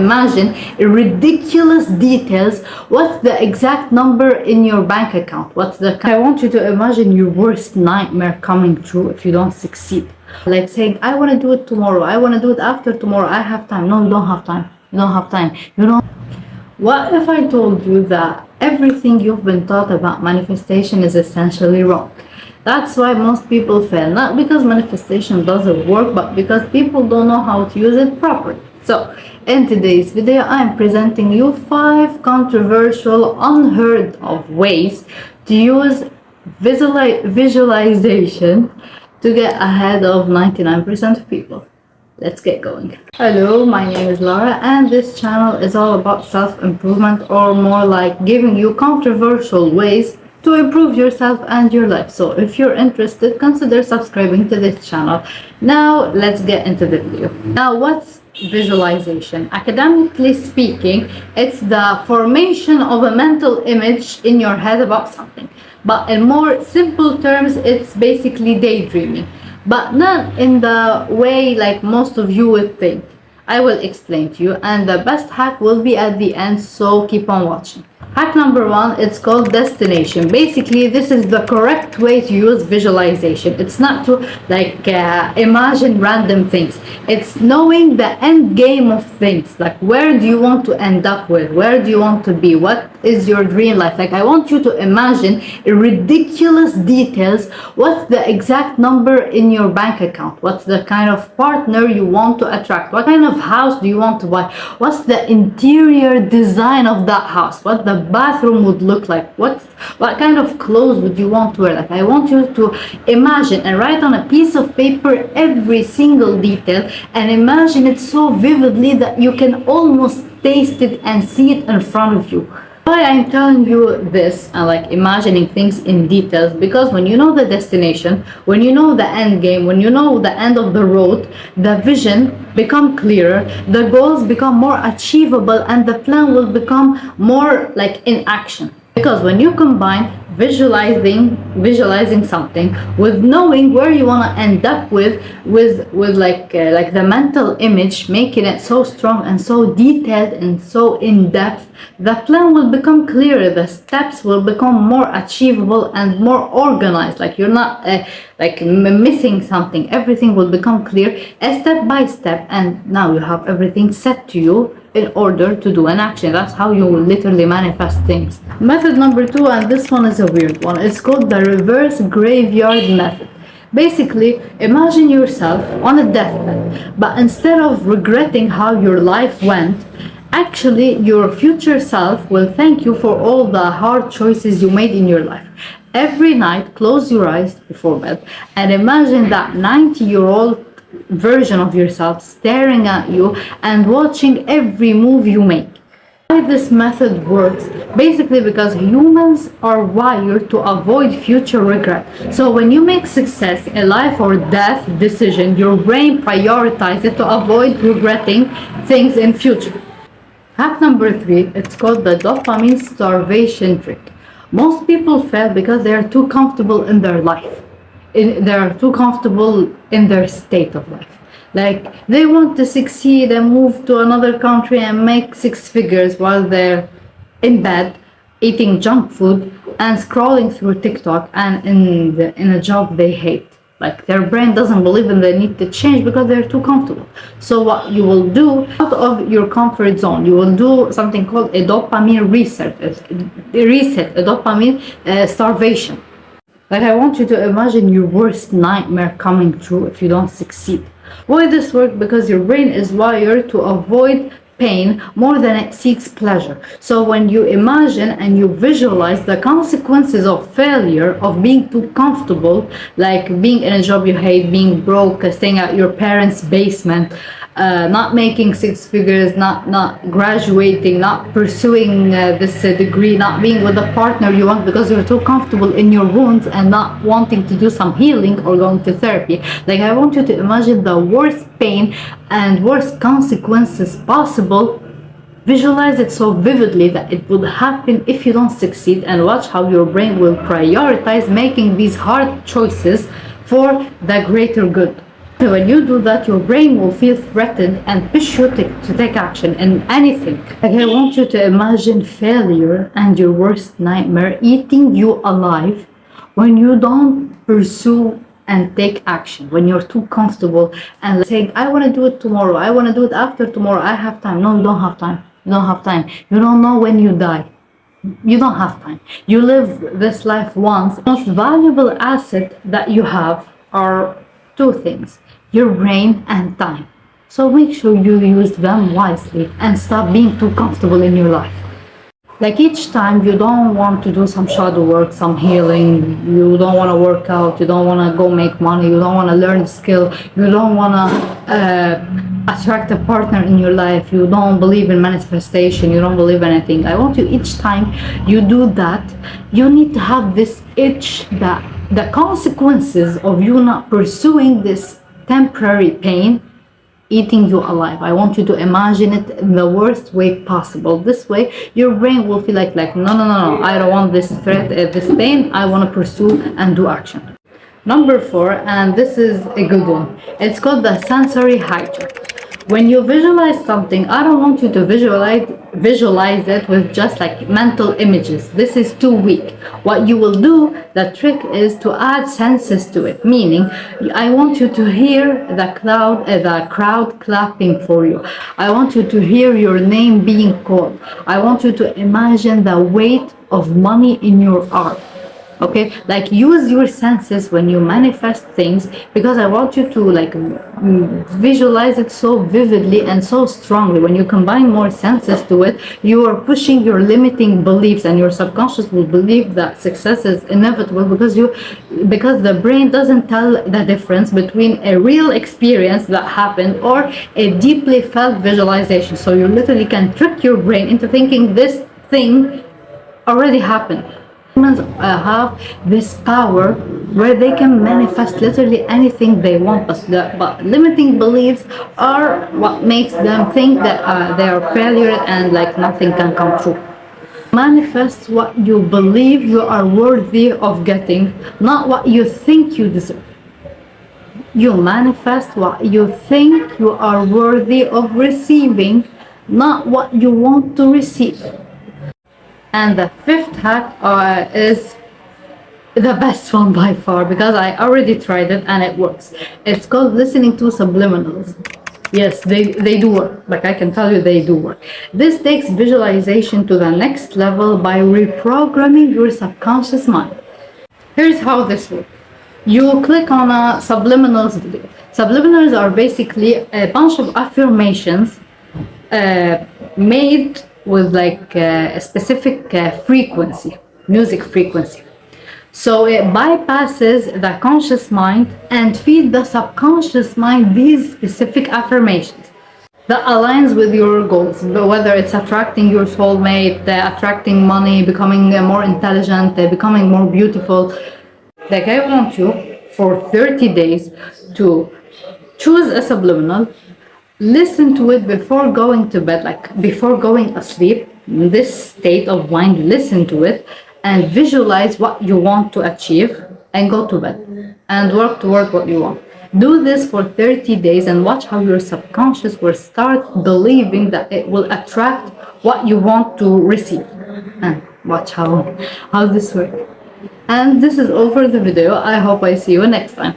imagine in ridiculous details what's the exact number in your bank account. I want you to imagine your worst nightmare coming true if you don't succeed. Like saying, I want to do it tomorrow, I want to do it after tomorrow, I have time. No, you don't have time. You don't have time. You don't. What if I told you that everything you've been taught about manifestation is essentially wrong? That's why most people fail. Not because manifestation doesn't work, but because people don't know how to use it properly. So, in today's video, I'm presenting you 5 controversial, unheard of ways to use visualization to get ahead of 99% of people. Let's get going. Hello, my name is Laura, and this channel is all about self-improvement, or more like giving you controversial ways to improve yourself and your life. So if you're interested, consider subscribing to this channel. Now let's get into the video. Now, what's visualization? Academically speaking, it's the formation of a mental image in your head about something. But in more simple terms, it's basically daydreaming, but not in the way like most of you would think. I will explain to you, and the best hack will be at the end, so keep on watching. Hack number 1, it's called destination. Basically, this is the correct way to use visualization. It's not to imagine random things. It's knowing the end game of things. Like, where do you want to end up with? Where do you want to be? What is your dream life? Like, I want you to imagine in ridiculous details what's the exact number in your bank account. What's the kind of partner you want to attract? What kind of house do you want to buy? What's the interior design of that house? What the bathroom would look like? What kind of clothes would you want to wear? Like, I want you to imagine and write on a piece of paper every single detail, and imagine it so vividly that you can almost taste it and see it in front of you. Why I'm telling you this and like imagining things in details, because when you know the destination, when you know the end game, when you know the end of the road, the vision become clearer, the goals become more achievable, and the plan will become more like in action. Because when you combine visualizing something with knowing where you want to end up with the mental image, making it so strong and so detailed and so in depth, the plan will become clearer, the steps will become more achievable and more organized. Like, you're not missing something. Everything will become clear step by step, and now you have everything set to you in order to do an action. That's how you will literally manifest things. Method number 2, and this one is a weird one. It's called the reverse graveyard method. Basically, imagine yourself on a deathbed, but instead of regretting how your life went, actually your future self will thank you for all the hard choices you made in your life. Every night, close your eyes before bed and imagine that 90-year-old version of yourself staring at you and watching every move you make. Why this method works? Basically because humans are wired to avoid future regret. So when you make success, a life or death decision, your brain prioritizes it to avoid regretting things in future. Hack number 3, it's called the dopamine starvation trick. Most people fail because they are too comfortable in their life. They are too comfortable in their state of life. Like, they want to succeed and move to another country and make 6 figures while they're in bed eating junk food and scrolling through TikTok and in a job they hate. Like, their brain doesn't believe in the need to change because they're too comfortable. So what you will do out of your comfort zone, you will do something called a dopamine reset, a dopamine starvation. Like, I want you to imagine your worst nightmare coming true if you don't succeed. Why this works? Because your brain is wired to avoid pain more than it seeks pleasure. So when you imagine and you visualize the consequences of failure, of being too comfortable, like being in a job you hate, being broke, staying at your parents' basement, not making 6 figures, not graduating, not pursuing this degree, not being with the partner you want because you're too comfortable in your wounds and not wanting to do some healing or going to therapy. Like, I want you to imagine the worst pain and worst consequences possible. Visualize it so vividly that it would happen if you don't succeed, and watch how your brain will prioritize making these hard choices for the greater good. When you do that, your brain will feel threatened and push you to take action in anything. Like, I want you to imagine failure and your worst nightmare eating you alive when you don't pursue and take action, when you're too comfortable and saying, I want to do it tomorrow, I want to do it after tomorrow, I have time. No, you don't have time. You don't have time. You don't know when you die. You don't have time. You live this life once. The most valuable asset that you have are two things: your brain and time. So make sure you use them wisely and stop being too comfortable in your life. Like, each time you don't want to do some shadow work, some healing, you don't want to work out, you don't want to go make money, you don't want to learn skill, you don't want to attract a partner in your life, you don't believe in manifestation, you don't believe anything. I want you, each time you do that, you need to have this itch that the consequences of you not pursuing this temporary pain eating you alive. I want you to imagine it in the worst way possible. This way, your brain will feel like no, I don't want this threat, this pain. I want to pursue and do action. Number 4, and this is a good one. It's called the sensory hijack. When you visualize something, I don't want you to visualize it with just like mental images. This is too weak. What you will do, the trick is to add senses to it. Meaning, I want you to hear the crowd clapping for you. I want you to hear your name being called. I want you to imagine the weight of money in your arm. Okay, like, use your senses when you manifest things, because I want you to like visualize it so vividly and so strongly. When you combine more senses to it, you are pushing your limiting beliefs, and your subconscious will believe that success is inevitable, because the brain doesn't tell the difference between a real experience that happened or a deeply felt visualization. So you literally can trick your brain into thinking this thing already happened. Humans have this power where they can manifest literally anything they want, but limiting beliefs are what makes them think that they are failure and like nothing can come true. Manifest what you believe you are worthy of getting, not what you think you deserve. You manifest what you think you are worthy of receiving, not what you want to receive. And the 5th hack is the best one by far, because I already tried it and it works. It's called listening to subliminals. Yes, they do work. Like, I can tell you, they do work. This takes visualization to the next level by reprogramming your subconscious mind. Here's how this works. You click on a subliminals video. Subliminals are basically a bunch of affirmations made with like a specific frequency, music frequency. So it bypasses the conscious mind and feed the subconscious mind these specific affirmations that aligns with your goals, whether it's attracting your soulmate, attracting money, becoming more intelligent, becoming more beautiful. Like, I want you for 30 days to choose a subliminal, listen to it before going to bed, like before going asleep. In this state of mind, listen to it and visualize what you want to achieve, and go to bed and work toward what you want. Do this for 30 days and watch how your subconscious will start believing that it will attract what you want to receive. And watch how this works. And this is all for the video. I hope I see you next time.